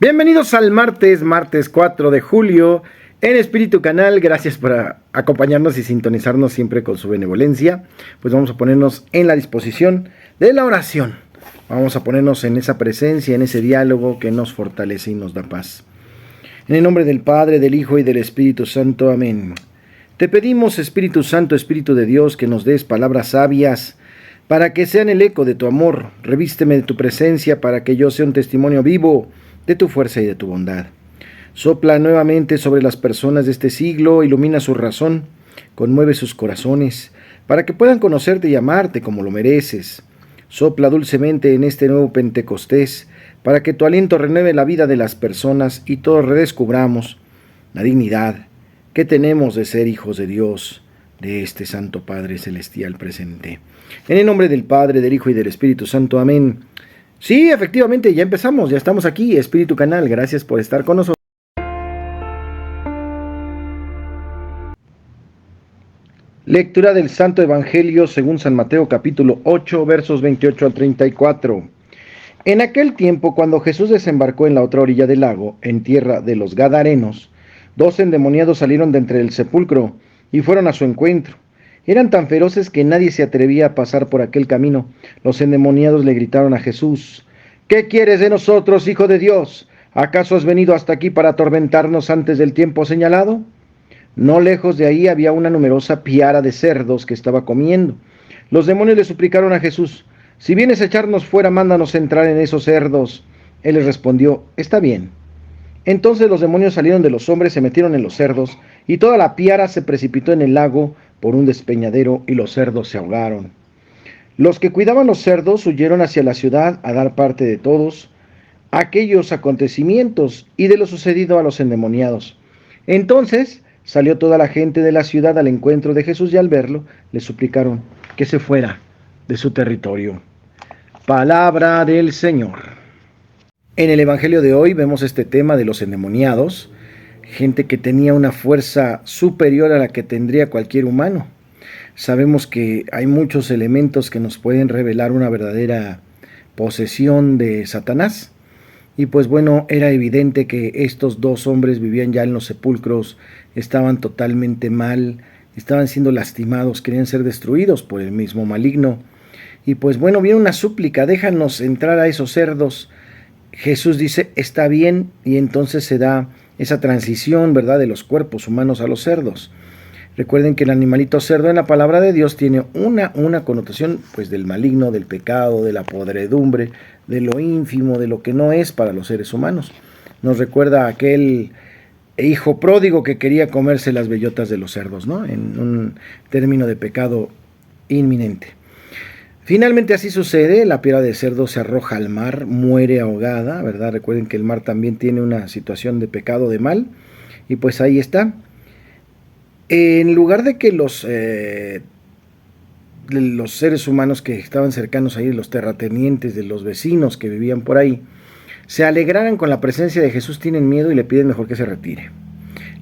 Bienvenidos al martes 4 de julio en Espíritu Canal. Gracias por acompañarnos y sintonizarnos siempre con su benevolencia. Pues vamos a ponernos en la disposición de la oración. Vamos a ponernos en esa presencia, en ese diálogo que nos fortalece y nos da paz. En el nombre del Padre, del Hijo y del Espíritu Santo. Amén. Te pedimos, Espíritu Santo, Espíritu de Dios, que nos des palabras sabias para que sean el eco de tu amor. Revísteme de tu presencia para que yo sea un testimonio vivo de tu fuerza y de tu bondad. Sopla nuevamente sobre las personas de este siglo, ilumina su razón, conmueve sus corazones, para que puedan conocerte y amarte como lo mereces. Sopla dulcemente en este nuevo Pentecostés, para que tu aliento renueve la vida de las personas y todos redescubramos la dignidad que tenemos de ser hijos de Dios, de este Santo Padre Celestial presente. En el nombre del Padre, del Hijo y del Espíritu Santo. Amén. Sí, efectivamente, ya empezamos, ya estamos aquí, Espíritu Canal, gracias por estar con nosotros. Lectura del Santo Evangelio según San Mateo capítulo 8, versos 28 al 34. En aquel tiempo, cuando Jesús desembarcó en la otra orilla del lago, en tierra de los Gadarenos, 2 endemoniados salieron de entre el sepulcro y fueron a su encuentro. Eran tan feroces que nadie se atrevía a pasar por aquel camino. Los endemoniados le gritaron a Jesús: ¿Qué quieres de nosotros, Hijo de Dios? ¿Acaso has venido hasta aquí para atormentarnos antes del tiempo señalado? No lejos de ahí había una numerosa piara de cerdos que estaba comiendo. Los demonios le suplicaron a Jesús: si vienes a echarnos fuera, mándanos entrar en esos cerdos. Él les respondió: está bien. Entonces los demonios salieron de los hombres, se metieron en los cerdos, y toda la piara se precipitó en el lago por un despeñadero, y los cerdos se ahogaron. Los que cuidaban los cerdos huyeron hacia la ciudad a dar parte de todos aquellos acontecimientos y de lo sucedido a los endemoniados. Entonces salió toda la gente de la ciudad al encuentro de Jesús, y al verlo le suplicaron que se fuera de su territorio. Palabra del Señor. En el Evangelio de hoy vemos este tema de los endemoniados, gente que tenía una fuerza superior a la que tendría cualquier humano. Sabemos que hay muchos elementos que nos pueden revelar una verdadera posesión de Satanás. Y pues bueno, era evidente que estos dos hombres vivían ya en los sepulcros, estaban totalmente mal, estaban siendo lastimados, querían ser destruidos por el mismo maligno. Y pues bueno, viene una súplica: déjanos entrar a esos cerdos. Jesús dice: está bien, y entonces se da esa transición, ¿verdad?, de los cuerpos humanos a los cerdos. Recuerden que el animalito cerdo en la palabra de Dios tiene una connotación pues del maligno, del pecado, de la podredumbre, de lo ínfimo, de lo que no es para los seres humanos. Nos recuerda a aquel hijo pródigo que quería comerse las bellotas de los cerdos, ¿no?, en un término de pecado inminente. Finalmente así sucede, la piara de cerdo se arroja al mar, muere ahogada, ¿verdad? Recuerden que el mar también tiene una situación de pecado, de mal, y pues ahí está. En lugar de que los seres humanos que estaban cercanos ahí, los terratenientes, de los vecinos que vivían por ahí, se alegraran con la presencia de Jesús, tienen miedo y le piden mejor que se retire.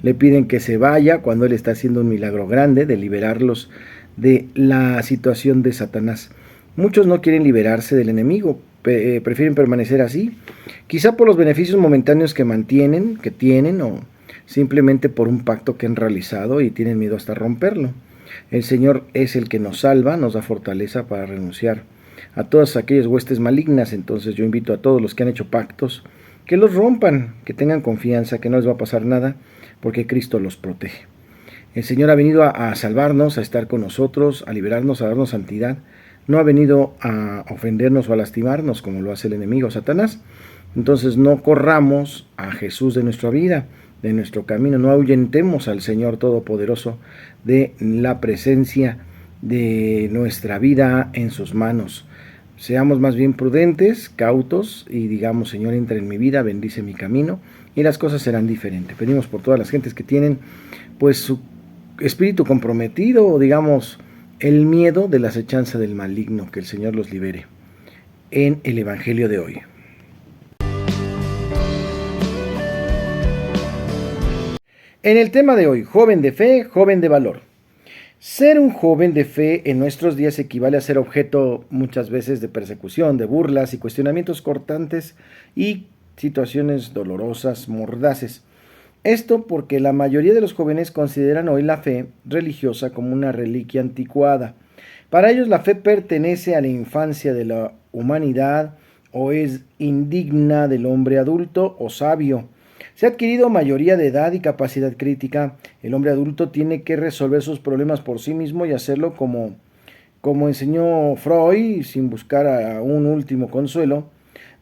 Le piden que se vaya cuando Él está haciendo un milagro grande de liberarlos de la situación de Satanás. Muchos no quieren liberarse del enemigo, prefieren permanecer así, quizá por los beneficios momentáneos que tienen, o simplemente por un pacto que han realizado y tienen miedo hasta romperlo. El Señor es el que nos salva, nos da fortaleza para renunciar a todas aquellas huestes malignas. Entonces yo invito a todos los que han hecho pactos que los rompan, que tengan confianza, que no les va a pasar nada, porque Cristo los protege. El Señor ha venido a salvarnos, a estar con nosotros, a liberarnos, a darnos santidad. No ha venido a ofendernos o a lastimarnos como lo hace el enemigo, Satanás. Entonces no corramos a Jesús de nuestra vida, de nuestro camino. No ahuyentemos al Señor Todopoderoso de la presencia de nuestra vida en sus manos. Seamos más bien prudentes, cautos, y digamos: Señor, entra en mi vida, bendice mi camino, y las cosas serán diferentes. Pedimos por todas las gentes que tienen pues su espíritu comprometido, o digamos el miedo de la acechanza del maligno, que el Señor los libere en el Evangelio de hoy. En el tema de hoy, joven de fe, joven de valor. Ser un joven de fe en nuestros días equivale a ser objeto muchas veces de persecución, de burlas y cuestionamientos cortantes, y situaciones dolorosas, mordaces. Esto porque la mayoría de los jóvenes consideran hoy la fe religiosa como una reliquia anticuada. Para ellos la fe pertenece a la infancia de la humanidad o es indigna del hombre adulto o sabio. Se ha adquirido mayoría de edad y capacidad crítica. El hombre adulto tiene que resolver sus problemas por sí mismo y hacerlo como enseñó Freud, sin buscar a un último consuelo.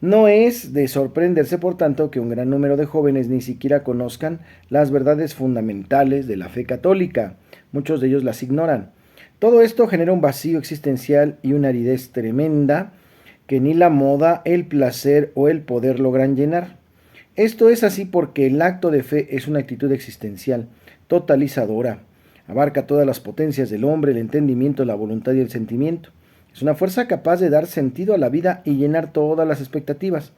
No es de sorprenderse, por tanto, que un gran número de jóvenes ni siquiera conozcan las verdades fundamentales de la fe católica. Muchos de ellos las ignoran. Todo esto genera un vacío existencial y una aridez tremenda que ni la moda, el placer o el poder logran llenar. Esto es así porque el acto de fe es una actitud existencial, totalizadora. Abarca todas las potencias del hombre, el entendimiento, la voluntad y el sentimiento. Es una fuerza capaz de dar sentido a la vida y llenar todas las expectativas.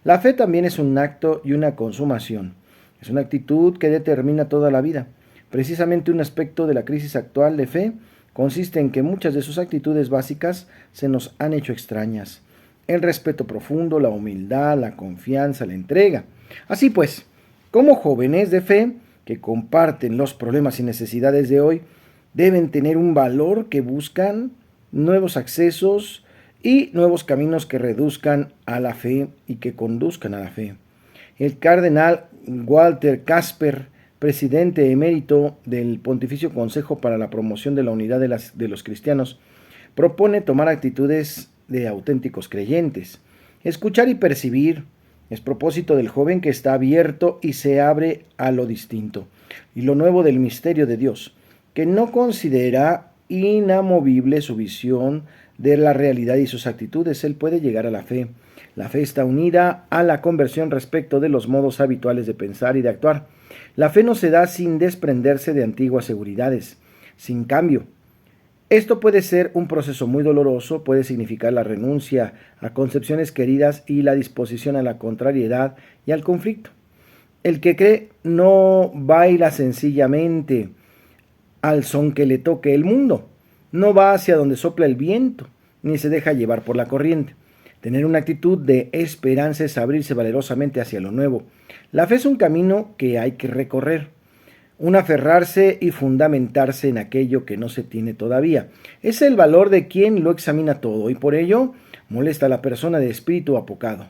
La fe también es un acto y una consumación. Es una actitud que determina toda la vida. Precisamente un aspecto de la crisis actual de fe consiste en que muchas de sus actitudes básicas se nos han hecho extrañas. El respeto profundo, la humildad, la confianza, la entrega. Así pues, como jóvenes de fe que comparten los problemas y necesidades de hoy, deben tener un valor que buscan nuevos accesos y nuevos caminos que reduzcan a la fe y que conduzcan a la fe. El cardenal Walter Casper, presidente emérito del Pontificio Consejo para la Promoción de la Unidad de los Cristianos, propone tomar actitudes de auténticos creyentes. Escuchar y percibir es propósito del joven que está abierto y se abre a lo distinto y lo nuevo del misterio de Dios, que no considera inamovible su visión de la realidad y sus actitudes. Él puede llegar a la fe. La fe está unida a la conversión respecto de los modos habituales de pensar y de actuar. La fe no se da sin desprenderse de antiguas seguridades, sin cambio. Esto puede ser un proceso muy doloroso, puede significar la renuncia a concepciones queridas y la disposición a la contrariedad y al conflicto. El que cree no baila sencillamente al son que le toque el mundo, no va hacia donde sopla el viento, ni se deja llevar por la corriente. Tener una actitud de esperanza es abrirse valerosamente hacia lo nuevo. La fe es un camino que hay que recorrer, un aferrarse y fundamentarse en aquello que no se tiene todavía. Es el valor de quien lo examina todo y por ello molesta a la persona de espíritu apocado.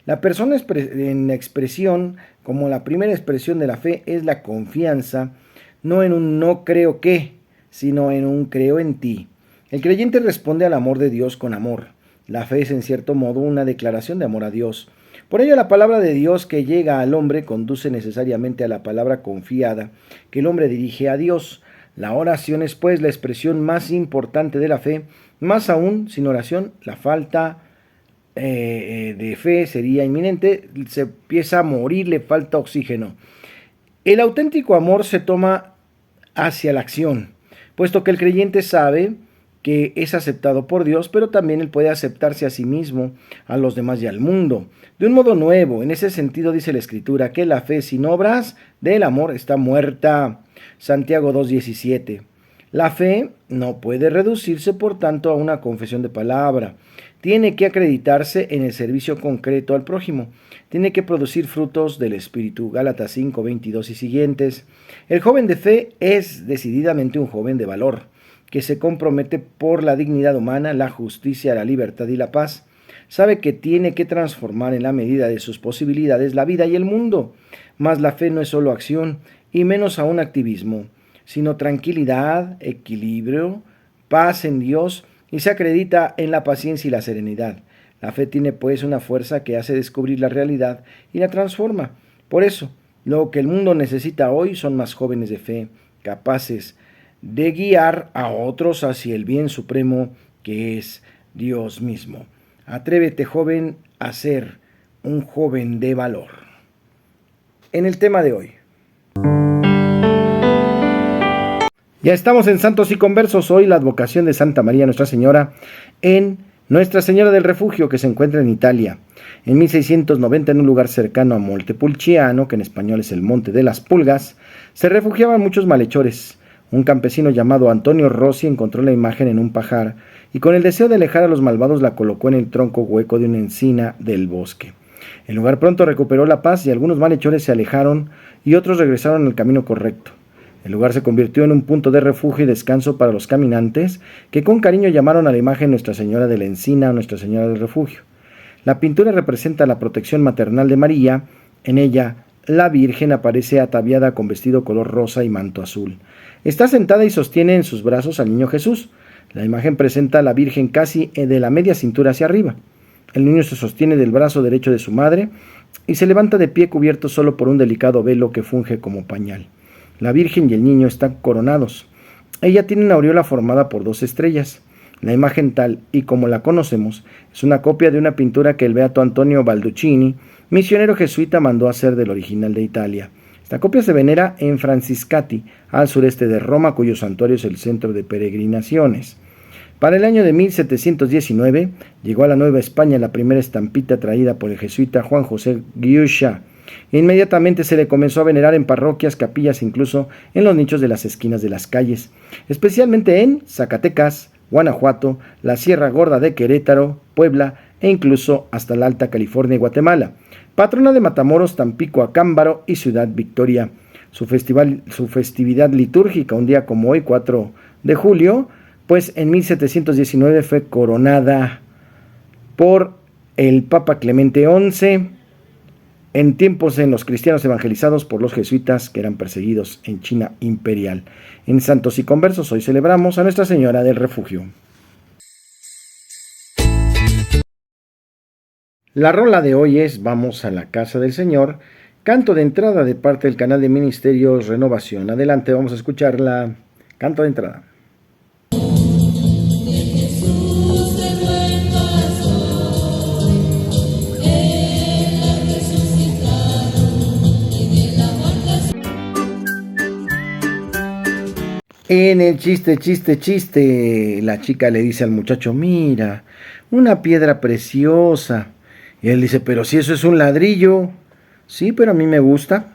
La persona en expresión, como la primera expresión de la fe, es la confianza, no en un no creo que, sino en un creo en ti. El creyente responde al amor de Dios con amor. La fe es en cierto modo una declaración de amor a Dios. Por ello la palabra de Dios que llega al hombre conduce necesariamente a la palabra confiada que el hombre dirige a Dios. La oración es pues la expresión más importante de la fe, más aún sin oración la falta de fe sería inminente, se empieza a morir, le falta oxígeno. El auténtico amor se toma hacia la acción, puesto que el creyente sabe que es aceptado por Dios, pero también él puede aceptarse a sí mismo, a los demás y al mundo, de un modo nuevo. En ese sentido dice la Escritura que la fe sin obras del amor está muerta. Santiago 2:17. La fe no puede reducirse, por tanto, a una confesión de palabra. Tiene que acreditarse en el servicio concreto al prójimo. Tiene que producir frutos del Espíritu. Gálatas 5:22 y siguientes. El joven de fe es decididamente un joven de valor, que se compromete por la dignidad humana, la justicia, la libertad y la paz. Sabe que tiene que transformar en la medida de sus posibilidades la vida y el mundo. Mas la fe no es solo acción, y menos aún activismo, sino tranquilidad, equilibrio, paz en Dios, y se acredita en la paciencia y la serenidad. La fe tiene pues una fuerza que hace descubrir la realidad y la transforma. Por eso, lo que el mundo necesita hoy son más jóvenes de fe, capaces de guiar a otros hacia el bien supremo que es Dios mismo. Atrévete, joven, a ser un joven de valor. En el tema de hoy. Ya estamos en Santos y Conversos. Hoy la advocación de Santa María Nuestra Señora en Nuestra Señora del Refugio, que se encuentra en Italia. En 1690, en un lugar cercano a Montepulciano, que en español es el Monte de las Pulgas, se refugiaban muchos malhechores. Un campesino llamado Antonio Rossi encontró la imagen en un pajar y con el deseo de alejar a los malvados la colocó en el tronco hueco de una encina del bosque. El lugar pronto recuperó la paz y algunos malhechores se alejaron y otros regresaron al camino correcto. El lugar se convirtió en un punto de refugio y descanso para los caminantes, que con cariño llamaron a la imagen Nuestra Señora de la Encina o Nuestra Señora del Refugio. La pintura representa la protección maternal de María. En ella, la Virgen aparece ataviada con vestido color rosa y manto azul. Está sentada y sostiene en sus brazos al niño Jesús. La imagen presenta a la Virgen casi de la media cintura hacia arriba. El niño se sostiene del brazo derecho de su madre y se levanta de pie cubierto solo por un delicado velo que funge como pañal. La Virgen y el niño están coronados. Ella tiene una aureola formada por 2 estrellas. La imagen tal y como la conocemos es una copia de una pintura que el beato Antonio Balducini, misionero jesuita, mandó hacer del original de Italia. Esta copia se venera en Franciscati, al sureste de Roma, cuyo santuario es el centro de peregrinaciones. Para el año de 1719 llegó a la Nueva España la primera estampita traída por el jesuita Juan José Guiucha. Inmediatamente se le comenzó a venerar en parroquias, capillas, incluso en los nichos de las esquinas de las calles, especialmente en Zacatecas, Guanajuato, la Sierra Gorda de Querétaro, Puebla e incluso hasta la Alta California y Guatemala. Patrona de Matamoros, Tampico, Acámbaro y Ciudad Victoria. Su festividad litúrgica, un día como hoy, 4 de julio, pues en 1719 fue coronada por el Papa Clemente XI, en tiempos en los cristianos evangelizados por los jesuitas que eran perseguidos en China imperial. En Santos y Conversos hoy celebramos a Nuestra Señora del Refugio. La rola de hoy es Vamos a la Casa del Señor, canto de entrada de parte del canal de Ministerios Renovación. Adelante, vamos a escucharla. Canto de entrada. En el chiste, la chica le dice al muchacho, mira, una piedra preciosa. Y él dice, pero si eso es un ladrillo. Sí, pero a mí me gusta.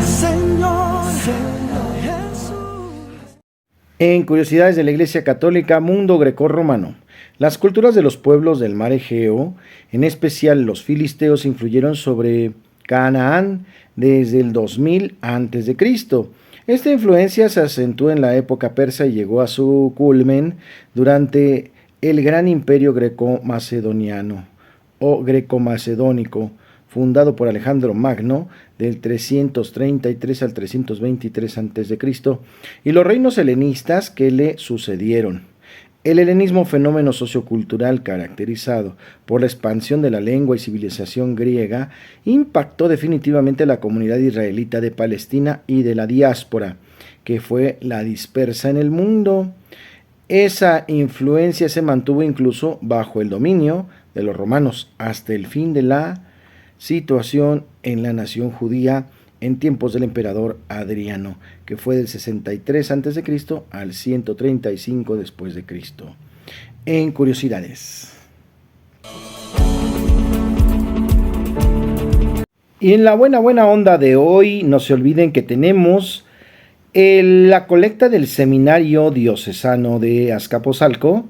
Señor Jesús. En Curiosidades de la Iglesia Católica, mundo grecorromano. Las culturas de los pueblos del mar Egeo, en especial los filisteos, influyeron sobre Canaán desde el 2000 a.C. Esta influencia se acentuó en la época persa y llegó a su culmen durante el gran imperio greco-macedoniano o greco-macedónico, fundado por Alejandro Magno del 333 al 323 a.C., y los reinos helenistas que le sucedieron. El helenismo, fenómeno sociocultural caracterizado por la expansión de la lengua y civilización griega, impactó definitivamente a la comunidad israelita de Palestina y de la diáspora, que fue la dispersa en el mundo. Esa influencia se mantuvo incluso bajo el dominio de los romanos hasta el fin de la situación en la nación judía en tiempos del emperador Adriano, que fue del 63 a.C. al 135 después de Cristo. En curiosidades. Y en la buena onda de hoy, no se olviden que tenemos la colecta del Seminario Diocesano de Azcapotzalco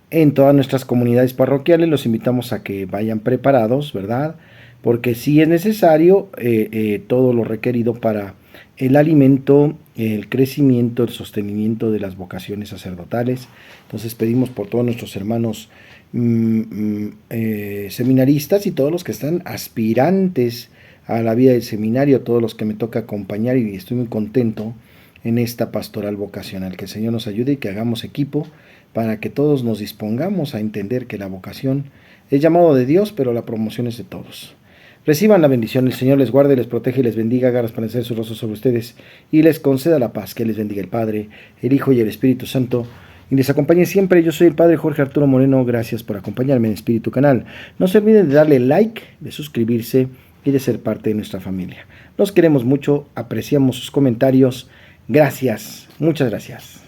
en todas nuestras comunidades parroquiales. Los invitamos a que vayan preparados, ¿verdad? Porque sí es necesario todo lo requerido para el alimento, el crecimiento, el sostenimiento de las vocaciones sacerdotales. Entonces pedimos por todos nuestros hermanos seminaristas y todos los que están aspirantes a la vida del seminario, todos los que me toca acompañar, y estoy muy contento en esta pastoral vocacional. Que el Señor nos ayude y que hagamos equipo para que todos nos dispongamos a entender que la vocación es llamado de Dios, pero la promoción es de todos. Reciban la bendición, el Señor les guarde, les protege y les bendiga, haga resplandecer su rostro sobre ustedes y les conceda la paz. Que les bendiga el Padre, el Hijo y el Espíritu Santo, y les acompañe siempre. Yo soy el Padre Jorge Arturo Moreno, gracias por acompañarme en Espíritu Canal. No se olviden de darle like, de suscribirse y de ser parte de nuestra familia. Los queremos mucho, apreciamos sus comentarios. Gracias, muchas gracias.